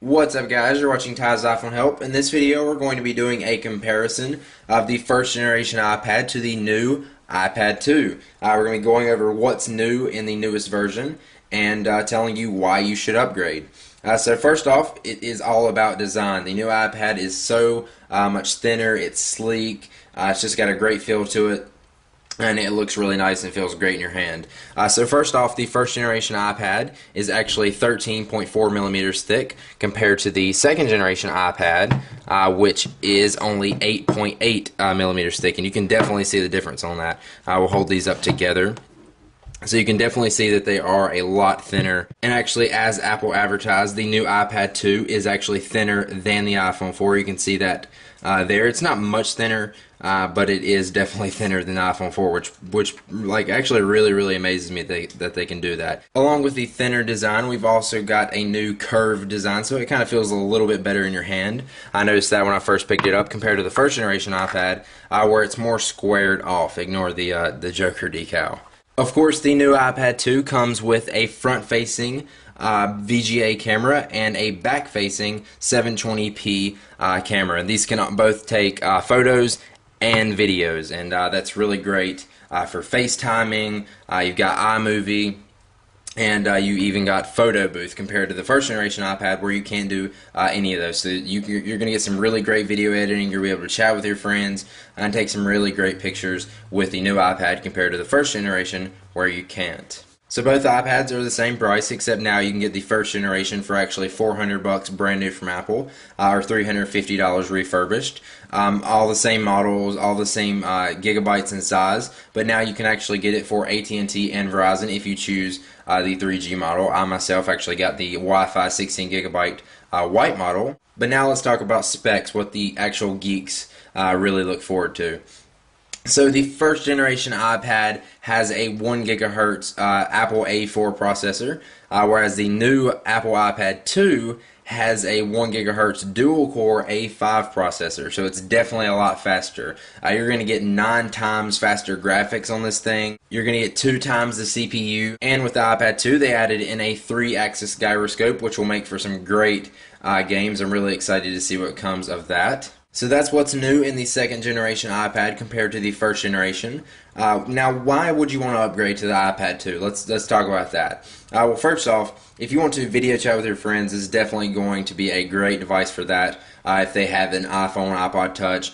What's up, guys? You're watching Ty's iPhone Help. In this video we're going to be doing a comparison of the first generation iPad to the new iPad 2. We're going to be going over what's new in the newest version and telling you why you should upgrade. So first off, it is all about design. The new iPad is so much thinner, it's sleek, it's just got a great feel to it. And it looks really nice and feels great in your hand. So first off, the first generation iPad is actually 13.4 millimeters thick compared to the second generation iPad, which is only 8.8 millimeters thick. And you can definitely see the difference on that. I will hold these up together. So you can definitely see that they are a lot thinner. And actually, as Apple advertised, the new iPad 2 is actually thinner than the iPhone 4. You can see that there. It's not much thinner, but it is definitely thinner than the iPhone 4, which like actually really amazes me that they can do that. Along with the thinner design, we've also got a new curved design, so it kind of feels a little bit better in your hand. I noticed that when I first picked it up compared to the first generation iPad, where it's more squared off. Ignore the Joker decal. Of course, the new iPad 2 comes with a front-facing VGA camera and a back-facing 720p camera. And these can both take photos and videos, and that's really great for FaceTiming. You've got iMovie, and you even got photo booth compared to the first generation iPad where you can't do any of those. So you're going to get some really great video editing. You'll be able to chat with your friends and take some really great pictures with the new iPad compared to the first generation where you can't. So both iPads are the same price, except now you can get the first generation for actually $400 brand new from Apple, or $350 refurbished. All the same models, all the same gigabytes in size, but now you can actually get it for AT&T and Verizon if you choose the 3G model. I myself actually got the Wi-Fi 16 gigabyte white model. But now let's talk about specs, what the actual geeks really look forward to. So the first generation iPad has a 1 gigahertz Apple A4 processor, whereas the new Apple iPad 2 has a 1 gigahertz dual-core A5 processor, so it's definitely a lot faster. You're going to get 9 times faster graphics on this thing. You're going to get 2 times the CPU, and with the iPad 2 they added in a 3-axis gyroscope, which will make for some great games. I'm really excited to see what comes of that. So that's what's new in the second generation iPad compared to the first generation. Now, why would you want to upgrade to the iPad 2? Let's talk about that. Well, first off, if you want to video chat with your friends, this is definitely going to be a great device for that. If they have an iPhone, iPod Touch,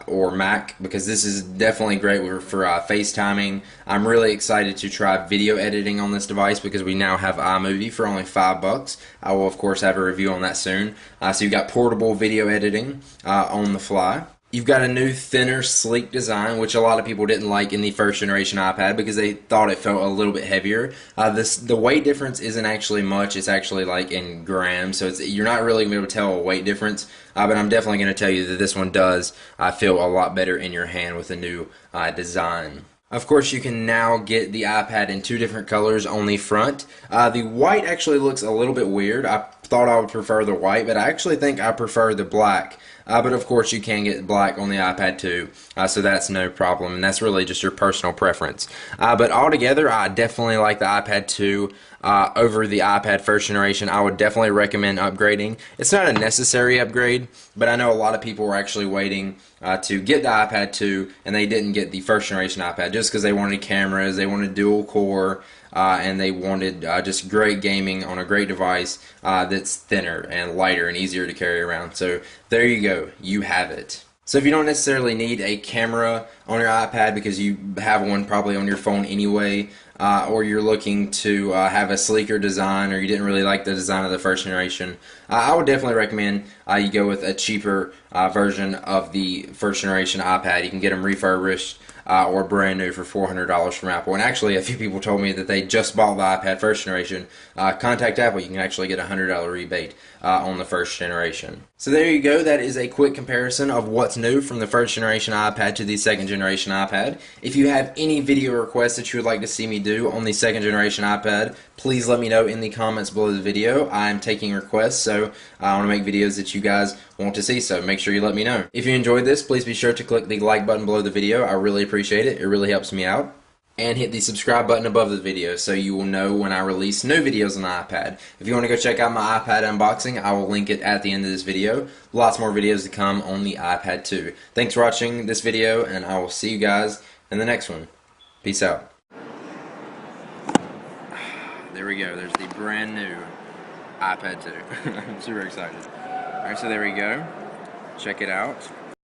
or Mac, because this is definitely great for FaceTiming. I'm really excited to try video editing on this device because we now have iMovie for only $5. I will of course have a review on that soon. So you've got portable video editing on the fly. You've got a new, thinner, sleek design, which a lot of people didn't like in the first generation iPad because they thought it felt a little bit heavier. The weight difference isn't actually much. It's actually like in grams, so you're not really going to be able to tell a weight difference. But I'm definitely going to tell you that this one does feel a lot better in your hand with the new design. Of course, you can now get the iPad in 2 different colors on the front. The white actually looks a little bit weird. I thought I would prefer the white, but I actually think I prefer the black. But of course, you can get black on the iPad 2, so that's no problem, and that's really just your personal preference. But altogether, I definitely like the iPad 2 over the iPad first generation. I would definitely recommend upgrading. It's not a necessary upgrade, but I know a lot of people were actually waiting to get the iPad 2, and they didn't get the first generation iPad just because they wanted cameras, they wanted dual core, and they wanted just great gaming on a great device that's thinner and lighter and easier to carry around. So there you go, you have it. So if you don't necessarily need a camera on your iPad because you have one probably on your phone anyway, or you're looking to have a sleeker design, or you didn't really like the design of the first generation, I would definitely recommend you go with a cheaper version of the first generation iPad. You can get them refurbished or brand new for $400 from Apple. And actually, a few people told me that they just bought the iPad first generation. Contact Apple. You can actually get a $100 rebate on the first generation. So there you go. That is a quick comparison of what's new from the first generation iPad to the second generation iPad. If you have any video requests that you would like to see me do on the second generation iPad, please let me know in the comments below the video. I'm taking requests, so I want to make videos that you guys want to see, so make sure you let me know. If you enjoyed this, please be sure to click the like button below the video. I really appreciate it. It really helps me out. and hit the subscribe button above the video so you will know when I release new videos on the iPad. If you want to go check out my iPad unboxing, I will link it at the end of this video. Lots more videos to come on the iPad 2. Thanks for watching this video, and I will see you guys in the next one. Peace out. There we go. There's the brand new iPad 2. I'm super excited. Alright, so there we go. Check it out.